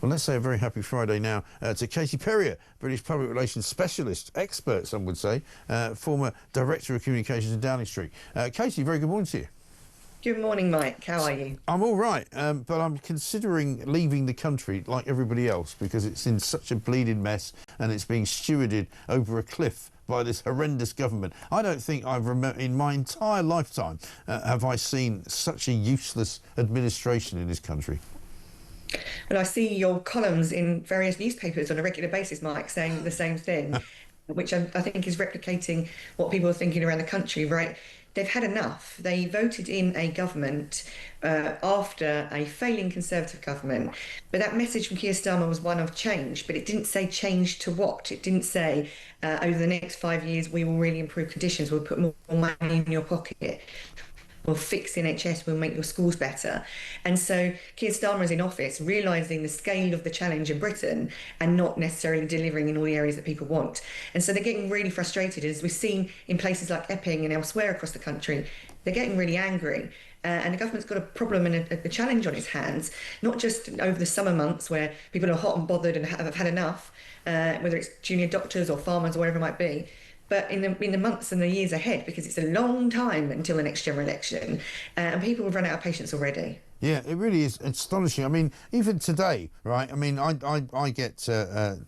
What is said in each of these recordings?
Well, let's say a very happy Friday now to Katie Perrior, British Public Relations Specialist, expert, some would say, former Director of Communications in Downing Street. Katie, very good morning to you. Good morning, Mike. How are you? I'm all right, but I'm considering leaving the country like everybody else because it's in such a bleeding mess and it's being stewarded over a cliff by this horrendous government. I don't think I've in my entire lifetime have I seen such a useless administration in this country. Well, I see your columns in various newspapers on a regular basis, Mike, saying the same thing, which I think is replicating what people are thinking around the country, right? They've had enough. They voted in a government after a failing Conservative government. But that message from Keir Starmer was one of change, but it didn't say change to what. It didn't say over the next 5 years, we will really improve conditions. We'll put more money in your pocket. We'll fix the NHS, we'll make your schools better. And so Keir Starmer is in office, realising the scale of the challenge in Britain and not necessarily delivering in all the areas that people want. And so they're getting really frustrated, as we've seen in places like Epping and elsewhere across the country. They're getting really angry. And the government's got a problem and a challenge on its hands, not just over the summer months where people are hot and bothered and have had enough, whether it's junior doctors or farmers or whatever it might be, but in the months and the years ahead, because it's a long time until the next general election, and people have run out of patience already. Yeah, it really is astonishing. I mean, even today, right? I mean, I get to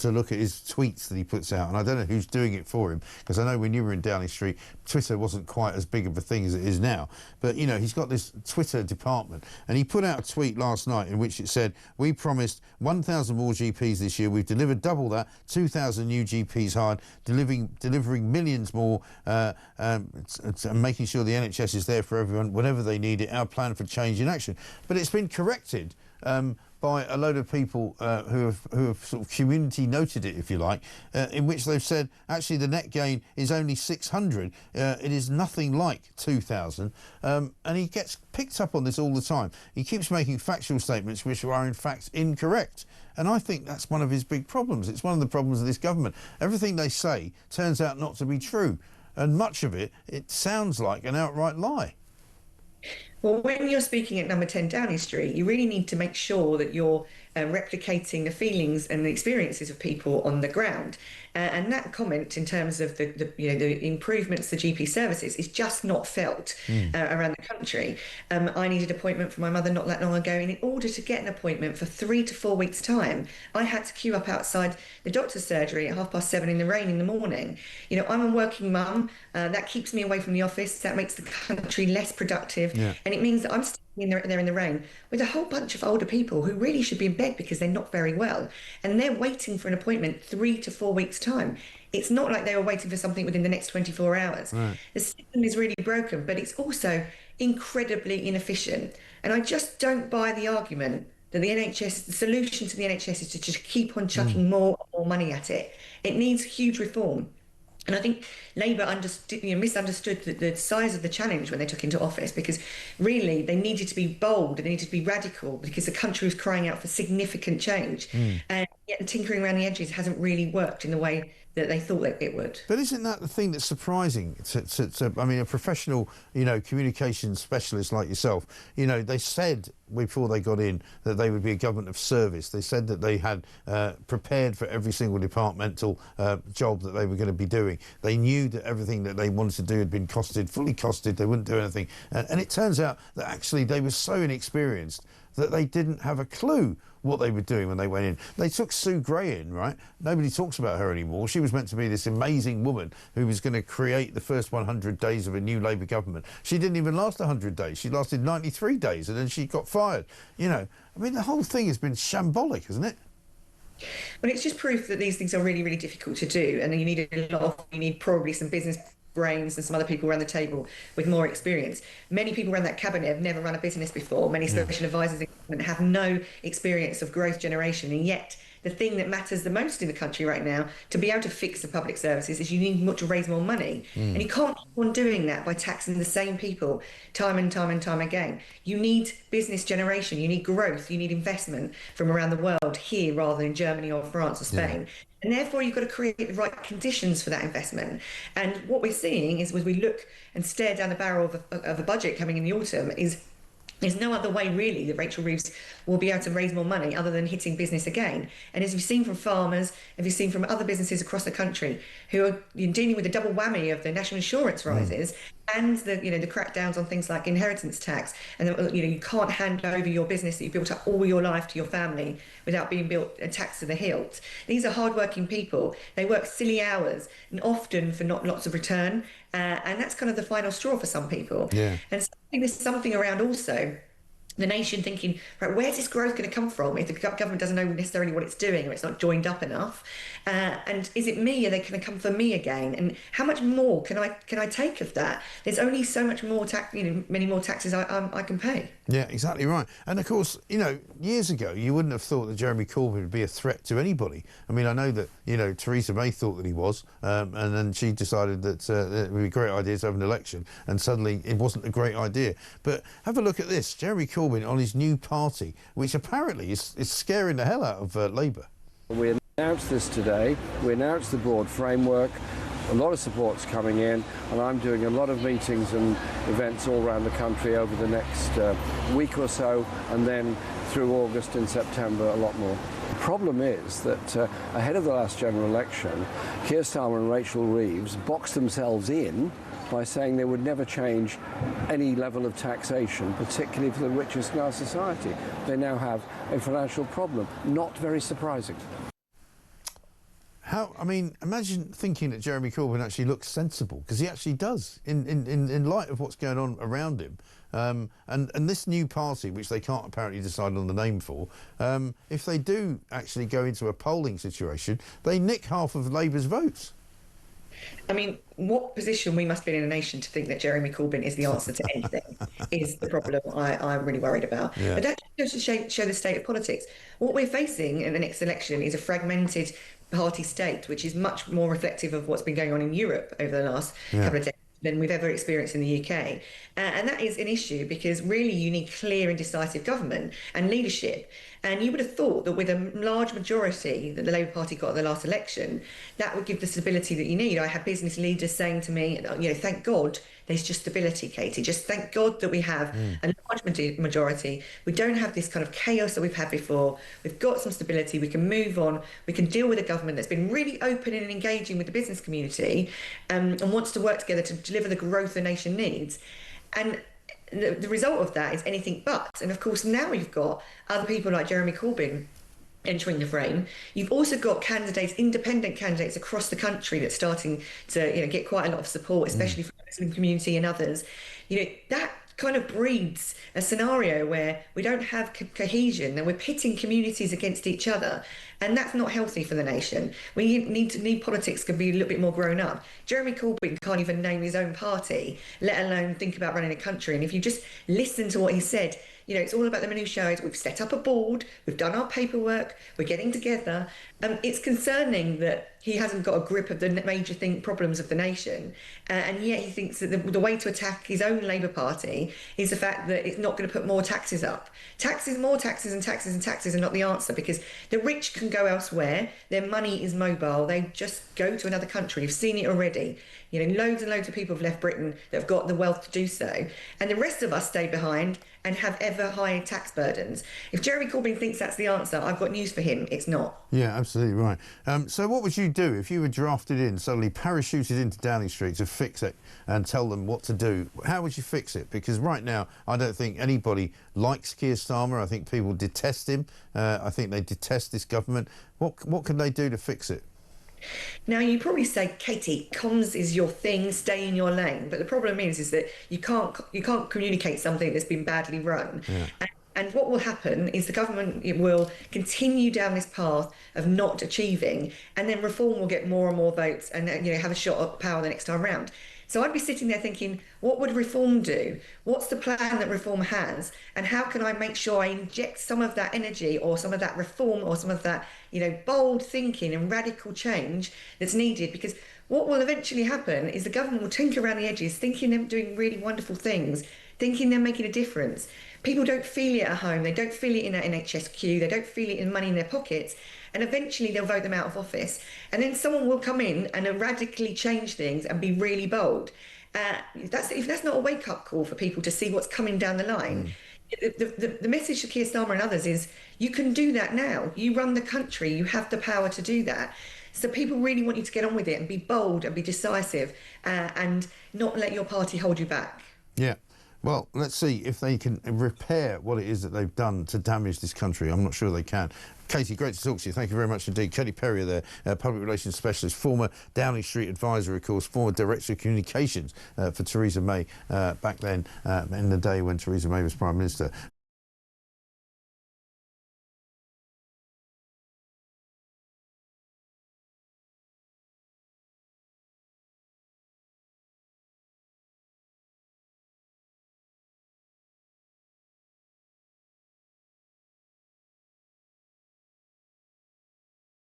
look at his tweets that he puts out, and I don't know who's doing it for him, because I know when you were in Downing Street, Twitter wasn't quite as big of a thing as it is now. But, you know, he's got this Twitter department, and he put out a tweet last night in which it said, we promised 1,000 more GPs this year. We've delivered double that, 2,000 new GPs hired, delivering millions more, and making sure the NHS is there for everyone whenever they need it. Our plan for change in action. But it's been corrected by a load of people who have sort of community noted it, if you like, in which they've said actually the net gain is only 600. It is nothing like 2,000, and he gets picked up on this all the time. He keeps making factual statements which are in fact incorrect, and I think that's one of his big problems. It's one of the problems of this government. Everything they say turns out not to be true, and much of it sounds like an outright lie. Well, when you're speaking at number 10 Downing Street, you really need to make sure that you're replicating the feelings and the experiences of people on the ground. And that comment in terms of the improvements to GP services is just not felt around the country. I needed an appointment for my mother not that long ago, and in order to get an appointment for 3 to 4 weeks' time, I had to queue up outside the doctor's surgery at 7:30 in the rain in the morning. You know, I'm a working mum. That keeps me away from the office. That makes the country less productive. Yeah. And it means that I'm there in the rain with a whole bunch of older people who really should be in bed because they're not very well, and they're waiting for an appointment 3 to 4 weeks' time. It's not like they were waiting for something within the next 24 hours. Right. The system is really broken, but it's also incredibly inefficient. And I just don't buy the argument that the solution to the NHS is to just keep on chucking more and more money at it. It needs huge reform. And I think Labour misunderstood the size of the challenge when they took into office, because really they needed to be bold and they needed to be radical because the country was crying out for significant change. And yet the tinkering around the edges hasn't really worked in the way that they thought it would. But isn't that the thing that's surprising I mean, a professional, communications specialist like yourself, they said before they got in that they would be a government of service. They said that they had prepared for every single departmental job that they were going to be doing. They knew that everything that they wanted to do had been fully costed. They wouldn't do anything. And it turns out that actually they were so inexperienced that they didn't have a clue what they were doing when they went in. They took Sue Gray in, right? Nobody talks about her anymore. She was meant to be this amazing woman who was going to create the first 100 days of a new Labour government. She didn't even last 100 days. She lasted 93 days and then she got fired. I mean, the whole thing has been shambolic, hasn't it? Well, it's just proof that these things are really, really difficult to do, and you need probably some business brains and some other people around the table with more experience. Many people around that cabinet have never run a business before. Many special advisors in government have no experience of growth generation, and yet the thing that matters the most in the country right now to be able to fix the public services is you need to raise more money. And you can't keep on doing that by taxing the same people time and time and time again. You need business generation, you need growth, you need investment from around the world here rather than Germany or France or Spain. And therefore, you've got to create the right conditions for that investment. And what we're seeing is, when we look and stare down the barrel of a budget coming in the autumn, is There's no other way really that Rachel Reeves will be able to raise more money other than hitting business again. And as you've seen from farmers, as you've seen from other businesses across the country who are dealing with the double whammy of the national insurance rises and the the crackdowns on things like inheritance tax, and you can't hand over your business that you built up all your life to your family without being taxed to the hilt. These are hardworking people. They work silly hours and often for not lots of return, and that's kind of the final straw for some people. Yeah. And so I think there's something around also the nation thinking, right, where's this growth going to come from if the government doesn't know necessarily what it's doing or it's not joined up enough? And is it me? Are they going to come for me again? And how much more can I take of that? There's only so much more many more taxes I can pay. Yeah, exactly right. And of course, years ago, you wouldn't have thought that Jeremy Corbyn would be a threat to anybody. I mean, I know that, Theresa May thought that he was, and then she decided that it would be a great idea to have an election, and suddenly it wasn't a great idea. But have a look at this. Jeremy Corbyn on his new party, which apparently is scaring the hell out of Labour. We announced this today. We announced the broad framework. A lot of support's coming in, and I'm doing a lot of meetings and events all around the country over the next week or so, and then through August and September a lot more. The problem is that ahead of the last general election, Keir Starmer and Rachel Reeves boxed themselves in by saying they would never change any level of taxation, particularly for the richest in our society. They now have a financial problem. Not very surprising. Imagine thinking that Jeremy Corbyn actually looks sensible, because he actually does, in light of what's going on around him. And this new party, which they can't apparently decide on the name for, if they do actually go into a polling situation, they nick half of Labour's votes. I mean, what position we must be in a nation to think that Jeremy Corbyn is the answer to anything is the problem I'm really worried about. Yeah. But that goes to show the state of politics. What we're facing in the next election is a fragmented party state, which is much more reflective of what's been going on in Europe over the last couple of decades than we've ever experienced in the UK. And that is an issue because really you need clear and decisive government and leadership. And you would have thought that with a large majority that the Labour Party got at the last election, that would give the stability that you need. I had business leaders saying to me, thank God there's just stability, Katie. Just thank God that we have a large majority. We don't have this kind of chaos that we've had before. We've got some stability. We can move on. We can deal with a government that's been really open and engaging with the business community and wants to work together to deliver the growth the nation needs. And the result of that is anything but. And of course, now you've got other people like Jeremy Corbyn entering the frame. You've also got candidates, independent candidates across the country that's starting to get quite a lot of support, especially from the Muslim community and others. That kind of breeds a scenario where we don't have cohesion and we're pitting communities against each other, and that's not healthy for the nation. We need politics to be a little bit more grown up. Jeremy Corbyn can't even name his own party, let alone think about running a country. And if you just listen to what he said, it's all about the minutiae. We've set up a board, we've done our paperwork, we're getting together. It's concerning that he hasn't got a grip of the major problems of the nation, and yet he thinks that the way to attack his own Labour Party is the fact that it's not going to put more taxes up. More taxes and taxes and taxes are not the answer, because the rich can go elsewhere. Their money is mobile. They just go to another country. You've seen it already. Loads and loads of people have left Britain that have got the wealth to do so, and the rest of us stay behind and have ever higher tax burdens. If Jeremy Corbyn thinks that's the answer, I've got news for him. It's not. Yeah, absolutely right. So what would you do if you were drafted in, suddenly parachuted into Downing Street to fix it and tell them what to do? How would you fix it? Because right now, I don't think anybody likes Keir Starmer. I think people detest him. I think they detest this government. What can they do to fix it? Now, you probably say, Katie, comms is your thing, stay in your lane. But the problem is that you can't communicate something that's been badly run. Yeah. And what will happen is the government will continue down this path of not achieving, and then Reform will get more and more votes and have a shot at power the next time round. So I'd be sitting there thinking, what would Reform do? What's the plan that Reform has? And how can I make sure I inject some of that energy or some of that reform or some of that, bold thinking and radical change that's needed? Because what will eventually happen is the government will tinker around the edges, thinking they're doing really wonderful things, thinking they're making a difference. People don't feel it at home. They don't feel it in that NHS queue. They don't feel it in money in their pockets. And eventually they'll vote them out of office. And then someone will come in and radically change things and be really bold. If that's not a wake-up call for people to see what's coming down the line, the message to Keir Starmer and others is you can do that now. You run the country. You have the power to do that. So people really want you to get on with it and be bold and be decisive and not let your party hold you back. Yeah. Well, let's see if they can repair what it is that they've done to damage this country. I'm not sure they can. Katie, great to talk to you. Thank you very much indeed. Katie Perrior there, Public Relations Specialist, former Downing Street advisor, of course, former Director of Communications for Theresa May back then in the day when Theresa May was Prime Minister.